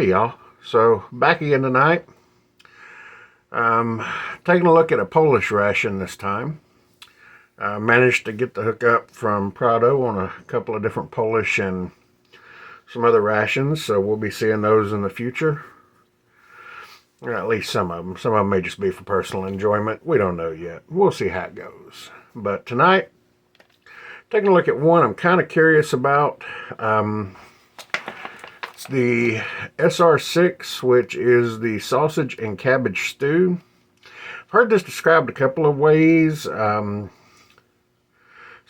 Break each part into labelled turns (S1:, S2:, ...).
S1: Hey y'all, so back again tonight. Taking a look at a Polish ration this time. Managed to get the hookup from Prado on a couple of different Polish and some other rations, so we'll be seeing those in the future. Or at least some of them. Some of them may just be for personal enjoyment. We don't know yet. We'll see how it goes. But tonight, taking a look at one I'm kind of curious about. It's the S-R-6, which is the sausage and cabbage stew. I've heard this described a couple of ways, so I'm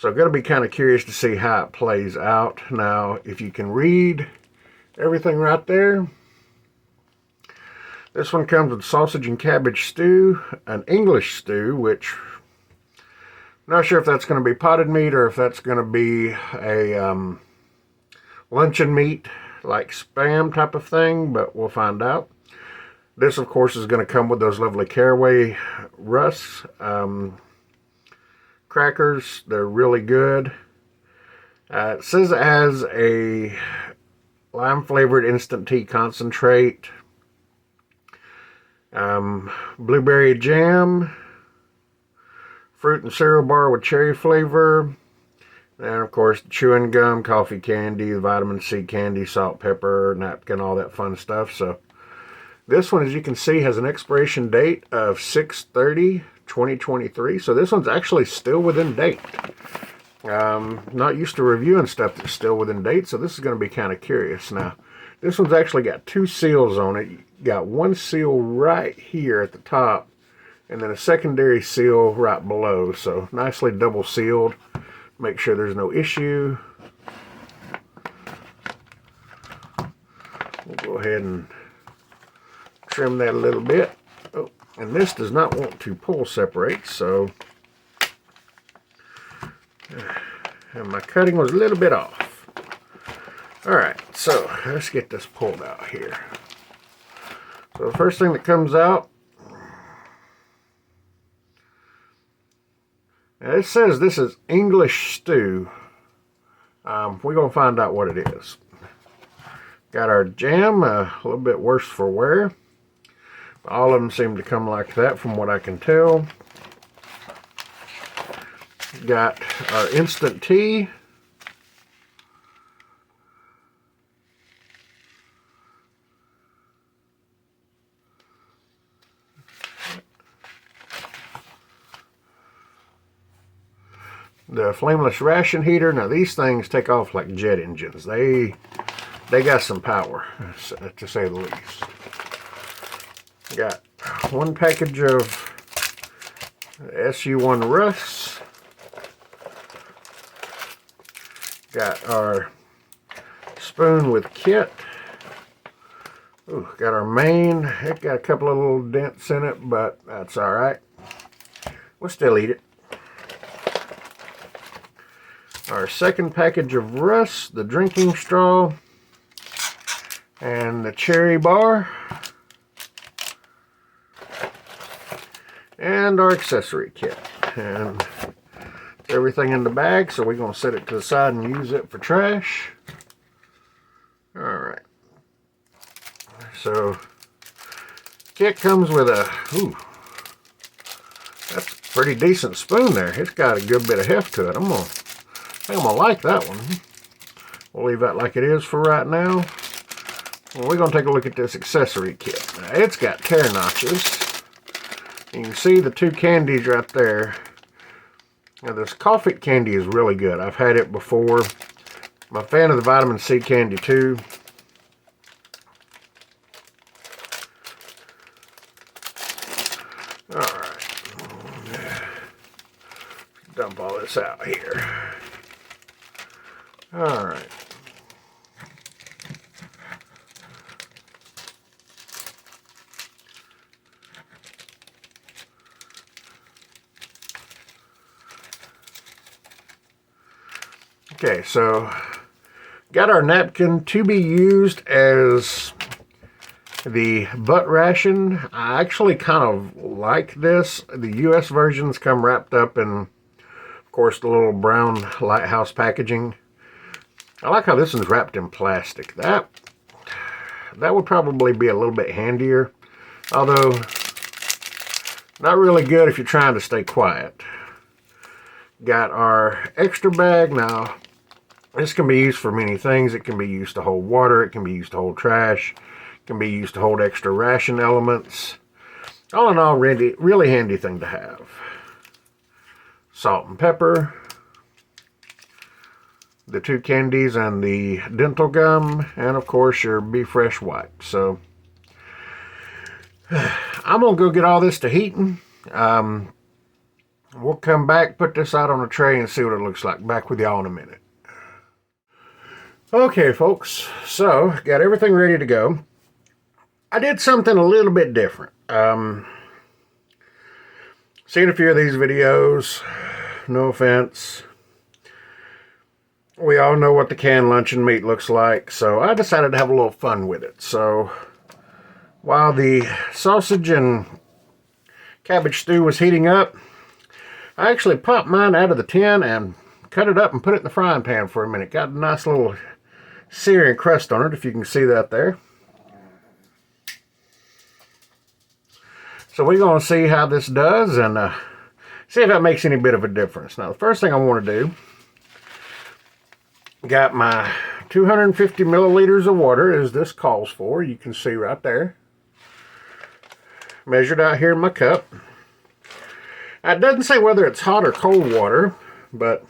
S1: going to be kind of curious to see how it plays out. Now, if you can read everything right there, this one comes with sausage and cabbage stew, an English stew, which I'm not sure if that's going to be potted meat or if that's going to be a luncheon meat, like Spam type of thing, but we'll find out. This, of course, is going to come with those lovely caraway rusks, crackers. They're really good. It says it has a lime-flavored instant tea concentrate, blueberry jam, fruit and cereal bar with cherry flavor, and of course chewing gum, coffee candy, vitamin C candy, salt, pepper, napkin, all that fun stuff. So this one, as you can see, has an expiration date of 6/30/2023. So this one's actually still within date. Not used to reviewing stuff that's still within date, so this is going to be kind of curious. Now, this one's actually got two seals on it. You got one seal right here at the top, and then a secondary seal right below. So nicely double sealed. Make sure there's no issue. We'll go ahead and trim that a little bit. Oh, and this does not want to pull separate, so and my cutting was a little bit off. Alright, so let's get this pulled out here. So the first thing that comes out, now it says this is English stew. We're going to find out what it is. Got our jam, a little bit worse for wear. All of them seem to come like that from what I can tell. Got our instant tea. The flameless ration heater. Now these things take off like jet engines. They got some power, to say the least. Got one package of SU1 rusks. Got our spoon with kit. Ooh, got our main. It got a couple of little dents in it, but that's all right. We'll still eat it. Our second package of rusks, the drinking straw, and the cherry bar, and our accessory kit. And everything in the bag, so we're going to set it to the side and use it for trash. Alright. So, kit comes with a, ooh, that's a pretty decent spoon there. It's got a good bit of heft to it. I think I'm going to like that one. We'll leave that like it is for right now. Well, we're going to take a look at this accessory kit. Now, it's got tear notches. You can see the two candies right there. Now, this coffee candy is really good. I've had it before. I'm a fan of the vitamin C candy too. Alright. Dump all this out here. Alright. Okay, so got our napkin to be used as the butt ration. I actually kind of like this. The US versions come wrapped up in, of course, the little brown lighthouse packaging. I like how this one's wrapped in plastic. That that would probably be a little bit handier, although not really good if you're trying to stay quiet. Got our extra bag. Now, this can be used for many things. It can be used to hold water. It can be used to hold trash. It can be used to hold extra ration elements. All in all, really handy thing to have. Salt and pepper. The 2 candies and the dental gum. And of course your Be Fresh wipe. So I'm going to go get all this to heating. We'll come back, put this out on a tray and see what it looks like. Back with y'all in a minute. Okay, folks, so got everything ready to go. I did something a little bit different. Seen a few of these videos, no offense. We all know what the canned luncheon meat looks like, so I decided to have a little fun with it. So while the sausage and cabbage stew was heating up, I actually popped mine out of the tin and cut it up and put it in the frying pan for a minute. Got a nice little searing crust on it, if you can see that there. So we're going to see how this does and see if that makes any bit of a difference. Now, the first thing I want to do, got my 250 milliliters of water, as this calls for. You can see right there. Measured out here in my cup. It doesn't say whether it's hot or cold water, but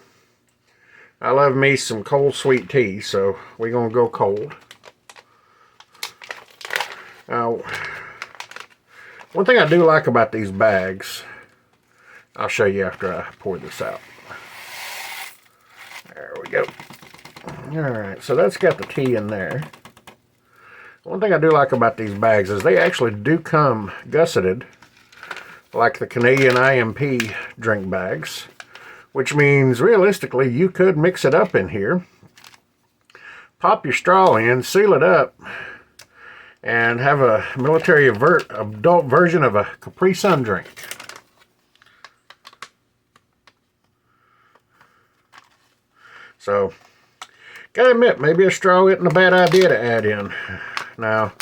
S1: I love me some cold sweet tea, so we're going to go cold. Now, one thing I do like about these bags, I'll show you after I pour this out. There we go. Alright, so that's got the tea in there. One thing I do like about these bags is they actually do come gusseted, like the Canadian IMP drink bags, which means realistically you could mix it up in here, pop your straw in, seal it up, and have a military adult version of a Capri Sun drink. So, gotta admit, maybe a straw isn't a bad idea to add in. Now,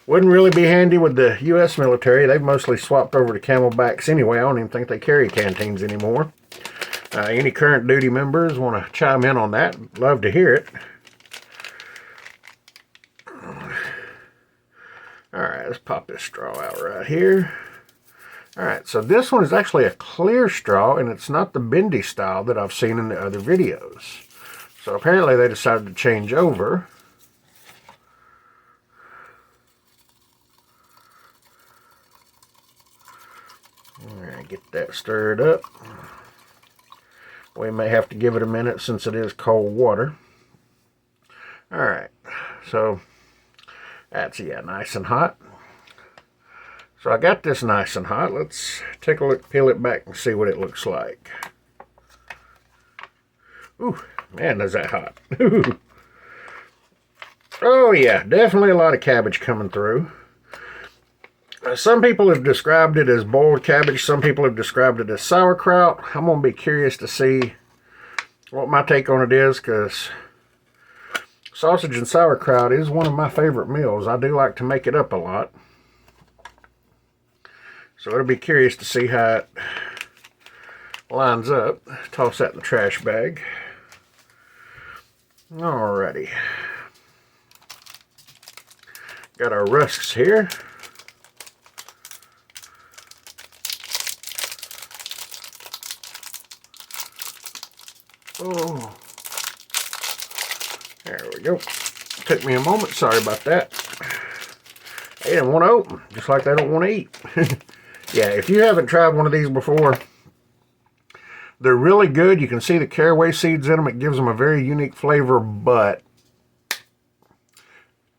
S1: wouldn't really be handy with the U.S. military. They've mostly swapped over to Camelbacks anyway. I don't even think they carry canteens anymore. Any current duty members want to chime in on that? Love to hear it. Alright, let's pop this straw out right here. Alright, so this one is actually a clear straw, and it's not the bendy style that I've seen in the other videos. So apparently they decided to change over. Alright, get that stirred up. We may have to give it a minute since it is cold water. Alright, so that's, yeah, nice and hot. So I got this nice and hot. Let's take a look, peel it back and see what it looks like. Ooh, man, is that hot. Oh yeah, definitely a lot of cabbage coming through. Some people have described it as boiled cabbage. Some people have described it as sauerkraut. I'm going to be curious to see what my take on it is, because sausage and sauerkraut is one of my favorite meals. I do like to make it up a lot. So it'll be curious to see how it lines up. Toss that in the trash bag. Alrighty. Got our rusks here. Oh, there we go. Took me a moment. Sorry about that. They didn't want to open, just like they don't want to eat. Yeah, if you haven't tried one of these before, they're really good. You can see the caraway seeds in them. It gives them a very unique flavor, but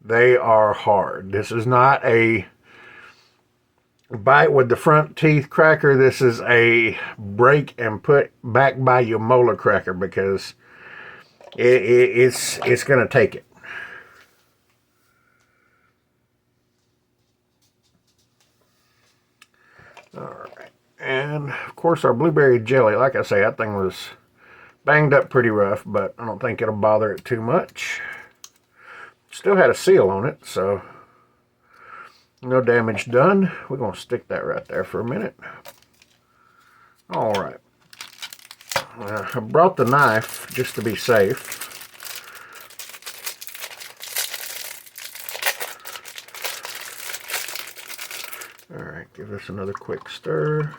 S1: they are hard. This is not a bite with the front teeth cracker. This is a break and put back by your molar cracker, because it's going to take it. Alright, and of course our blueberry jelly. Like I say, that thing was banged up pretty rough, but I don't think it'll bother it too much. Still had a seal on it, so No damage done. We're going to stick that right there for a minute. All right. I brought the knife just to be safe. All right, give this another quick stir.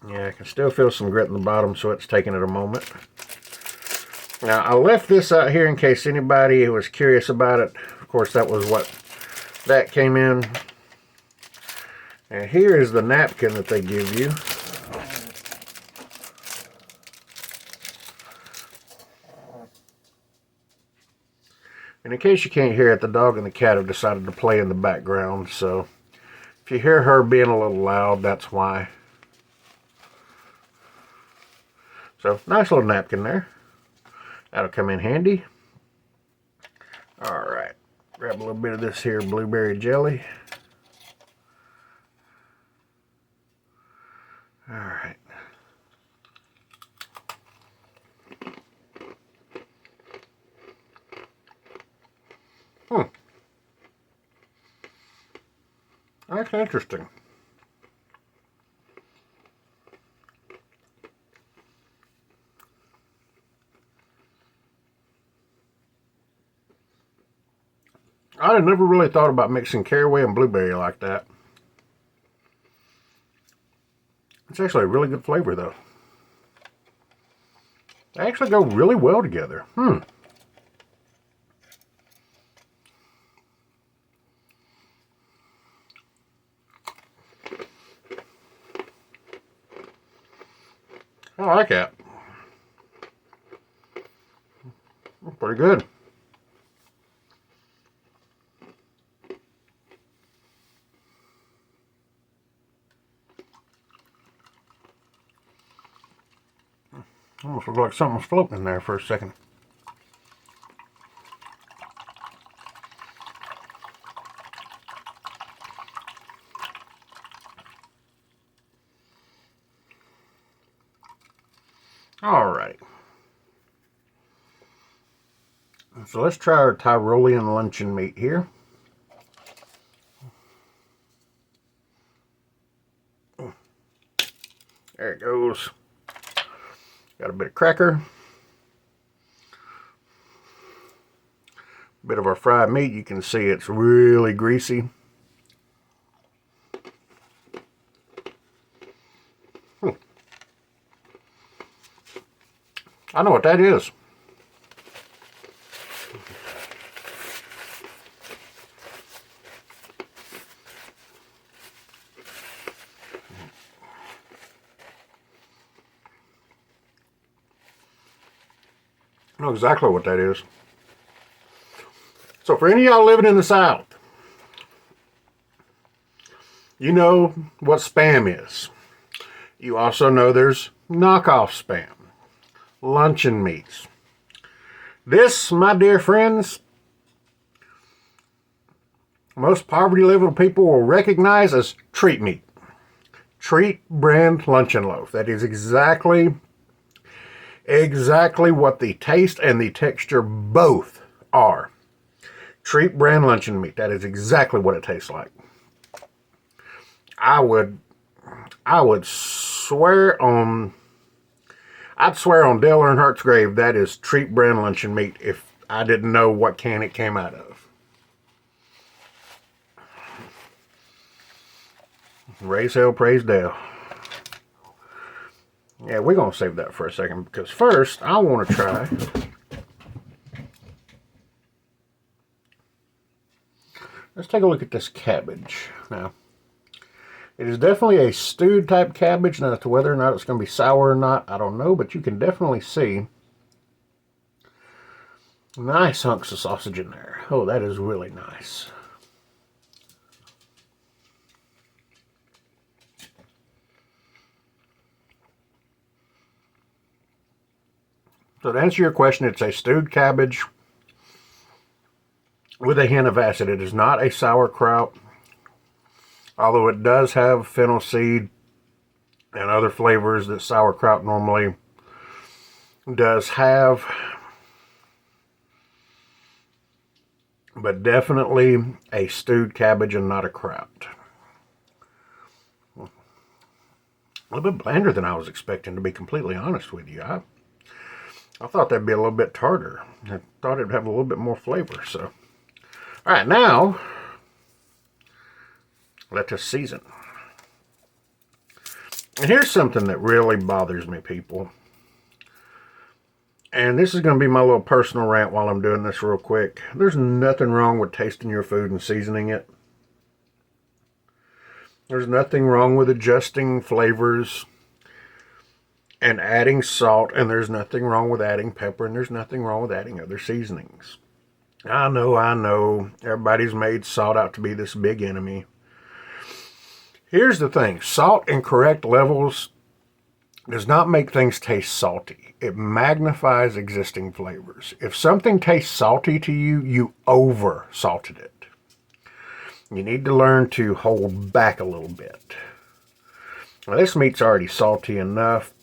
S1: Yeah, I can still feel some grit in the bottom, so it's taking it a moment. Now, I left this out here in case anybody was curious about it. Of course, that was what that came in. And here is the napkin that they give you. And in case you can't hear it, the dog and the cat have decided to play in the background. So if you hear her being a little loud, that's why. So nice little napkin there. That'll come in handy. All right, grab a little bit of this here blueberry jelly. All right. That's interesting. I had never really thought about mixing caraway and blueberry like that. It's actually a really good flavor, though. They actually go really well together. I like that. Pretty good. Almost looked like something was floating in there for a second. All right. So let's try our Tyrolean luncheon meat here. There it goes. Got a bit of cracker. Bit of our fried meat. You can see it's really greasy. I know what that is. I know exactly what that is. So for any of y'all living in the South, you know what Spam is. You also know there's knockoff Spam, luncheon meats. This, my dear friends, most poverty-level people will recognize as treat meat. Treat brand luncheon loaf. That is exactly what the taste and the texture both are. Treat brand luncheon meat. That is exactly what it tastes like. I'd swear on Dale Earnhardt's grave that is Treat brand luncheon meat if I didn't know what can it came out of. Raise hell, praise Dale. Yeah, we're going to save that for a second because first I want to try let's take a look at this cabbage. Now, it is definitely a stewed type cabbage. Now, as to whether or not it's going to be sour or not, I don't know, but you can definitely see nice hunks of sausage in there. Oh, that is really nice. So to answer your question, it's a stewed cabbage with a hint of acid. It is not a sauerkraut, although it does have fennel seed and other flavors that sauerkraut normally does have, but definitely a stewed cabbage and not a kraut. A little bit blander than I was expecting, to be completely honest with you. I thought that'd be a little bit tartar. I thought it'd have a little bit more flavor. So, all right, now let us season. And here's something that really bothers me, people. And this is going to be my little personal rant while I'm doing this real quick. There's nothing wrong with tasting your food and seasoning it. There's nothing wrong with adjusting flavors and adding salt, and there's nothing wrong with adding pepper, and there's nothing wrong with adding other seasonings. I know, everybody's made salt out to be this big enemy. Here's the thing, salt in correct levels does not make things taste salty. It magnifies existing flavors. If something tastes salty to you, you over salted it. You need to learn to hold back a little bit. Now, this meat's already salty enough,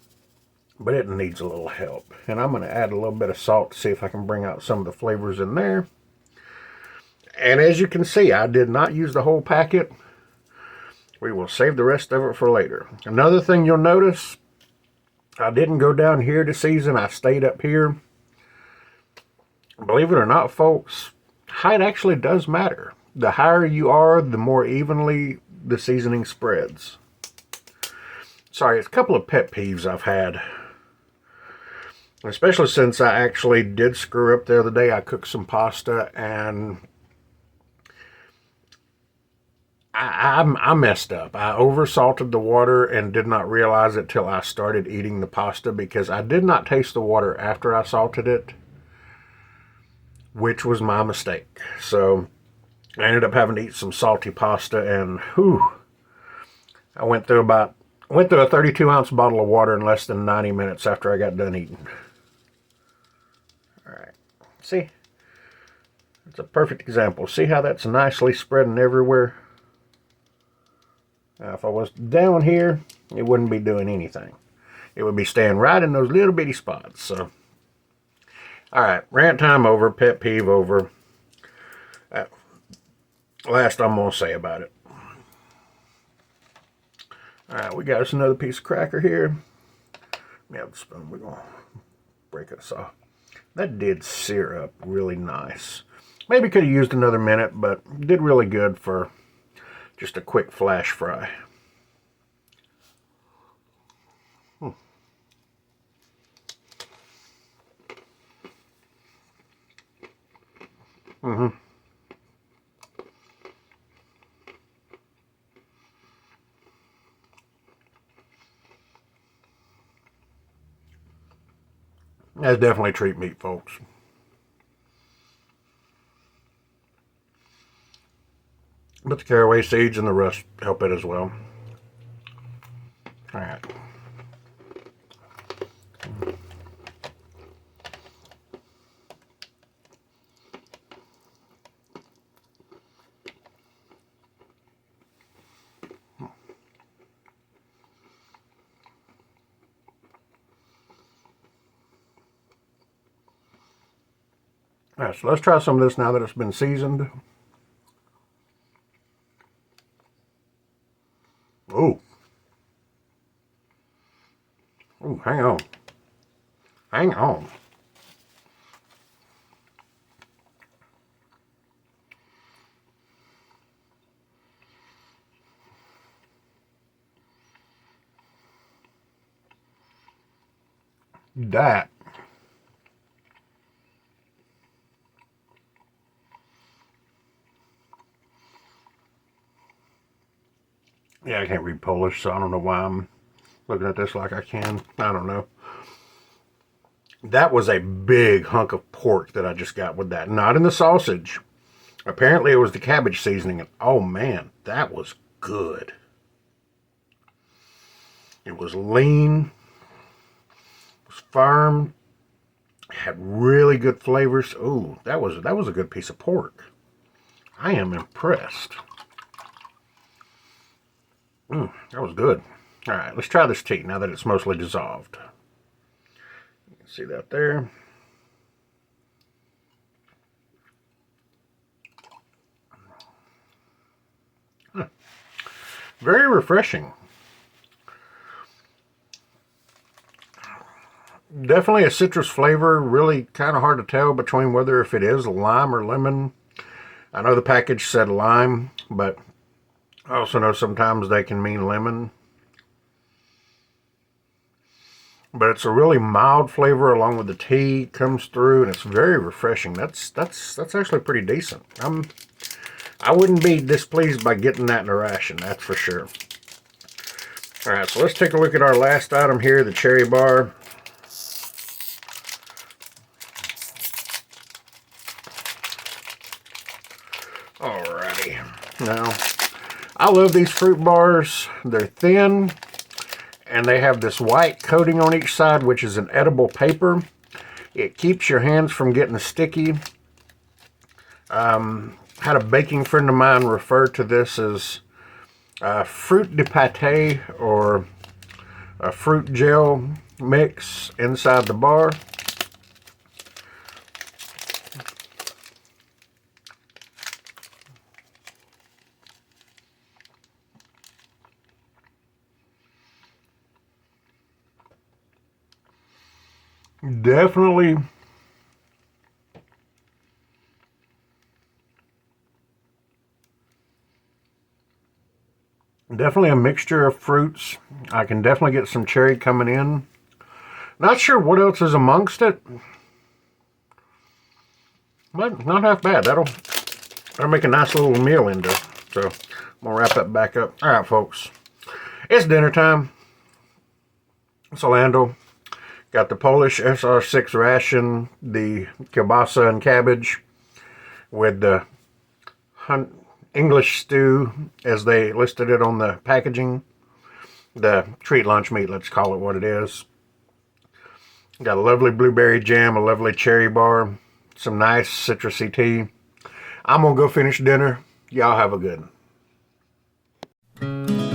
S1: but it needs a little help. And I'm going to add a little bit of salt to see if I can bring out some of the flavors in there. And as you can see, I did not use the whole packet. We will save the rest of it for later. Another thing you'll notice, I didn't go down here to season. I stayed up here. Believe it or not, folks, height actually does matter. The higher you are, the more evenly the seasoning spreads. Sorry, it's a couple of pet peeves I've had. Especially since I actually did screw up the other day. I cooked some pasta and I messed up. I oversalted the water and did not realize it till I started eating the pasta, because I did not taste the water after I salted it, which was my mistake. So I ended up having to eat some salty pasta, and I went through a 32-ounce bottle of water in less than 90 minutes after I got done eating. All right, see, it's a perfect example. See how that's nicely spreading everywhere? Now, if I was down here, it wouldn't be doing anything. It would be staying right in those little bitty spots. So, all right, rant time over, pet peeve over. Last I'm going to say about it. All right, we got us another piece of cracker here. Let me have the spoon. We're going to break this off. That did sear up really nice. Maybe could have used another minute, but did really good for just a quick flash fry. That's definitely treat meat, folks. But the caraway seeds and the rust help it as well. All right. All right, so let's try some of this now that it's been seasoned. Oh. Oh, hang on. Hang on. That. Yeah, I can't read Polish, so I don't know why I'm looking at this like I can. I don't know. That was a big hunk of pork that I just got with that. Not in the sausage. Apparently it was the cabbage seasoning. And oh man, that was good. It was lean. It was firm. Had really good flavors. Ooh, that was a good piece of pork. I am impressed. That was good. All right, let's try this tea now that it's mostly dissolved. See that there? Very refreshing. Definitely a citrus flavor. Really kind of hard to tell between whether if it is lime or lemon. I know the package said lime, but I also know sometimes they can mean lemon. But it's a really mild flavor along with the tea. Comes through and it's very refreshing. That's actually pretty decent. I wouldn't be displeased by getting that in a ration, that's for sure. Alright, so let's take a look at our last item here, the cherry bar. Alrighty. Now, I love these fruit bars. They're thin, and they have this white coating on each side, which is an edible paper. It keeps your hands from getting sticky. Had a baking friend of mine refer to this as fruit de pâté, or a fruit gel mix inside the bar. Definitely a mixture of fruits. I can definitely get some cherry coming in. Not sure what else is amongst it, but not half bad. That'll make a nice little meal into. So I'm gonna wrap that back up. All right, folks, it's dinner time. Solando. Got the Polish S-R-6 ration, the kielbasa and cabbage with the English stew, as they listed it on the packaging. The treat lunch meat, let's call it what it is. Got a lovely blueberry jam, a lovely cherry bar, some nice citrusy tea. I'm going to go finish dinner. Y'all have a good one.